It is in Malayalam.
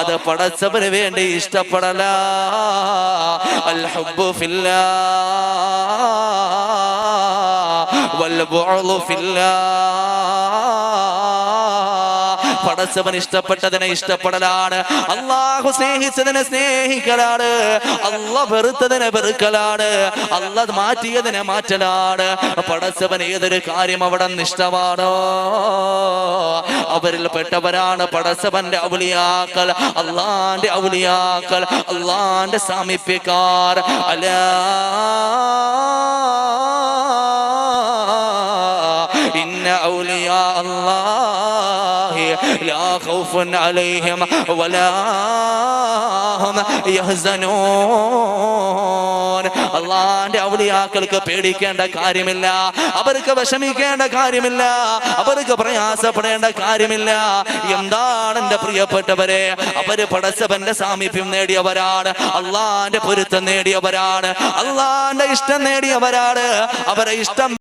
അത് പടച്ചവന് വേണ്ടി ഇഷ്ടപ്പെടല. അൽ ഹബ്ബു ഫില്ലാഹ് വൽ ബുഅ്ദു ഫില്ലാഹ്. പടച്ചവൻ ഇഷ്ടപ്പെട്ടതിനെ ഇഷ്ടപ്പെടലാണ്, അല്ലാഹു സ്നേഹിച്ചതിനെ സ്നേഹിക്കലാണ്, അല്ലാഹ് വെറുത്തതിനെ വെറുക്കലാണ്, അല്ലാഹ് മാറ്റിയതിനെ മാറ്റലാണ്. പടച്ചവൻ ഏതൊരു കാര്യം അവിടെ ഇഷ്ടമാണോ അവരിൽ പെട്ടവരാണ് പടച്ചവന്റെ ഔലിയാക്കൾ, അല്ലാഹുവിന്റെ ഔലിയാക്കൾ, അല്ലാഹുവിന്റെ സാമീപ്യക്കാർ. അലാ ഇന്ന ഔലിയാ അല്ലാഹി ലാ ഖൗഫുൻ അലൈഹിം വലാ ഹും യഹ്സനൂൻ. അല്ലാഹുവിന്റെ ഔലിയാക്കൾക്ക് പേടിക്കേണ്ട കാര്യമില്ല, അവർക്ക് വിഷമിക്കേണ്ട കാര്യമില്ല, അവർക്ക് പ്രയാസപ്പെടേണ്ട കാര്യമില്ല. എന്താണ് എന്റെ പ്രിയപ്പെട്ടവരെ? അവര് പടച്ചവന്റെ സാമീപ്യം നേടിയവരാണ്, അല്ലാഹുവിന്റെ പൊരുത്തം നേടിയവരാണ്, അല്ലാഹുവിന്റെ ഇഷ്ടം നേടിയവരാണ്. അവരെ ഇഷ്ടം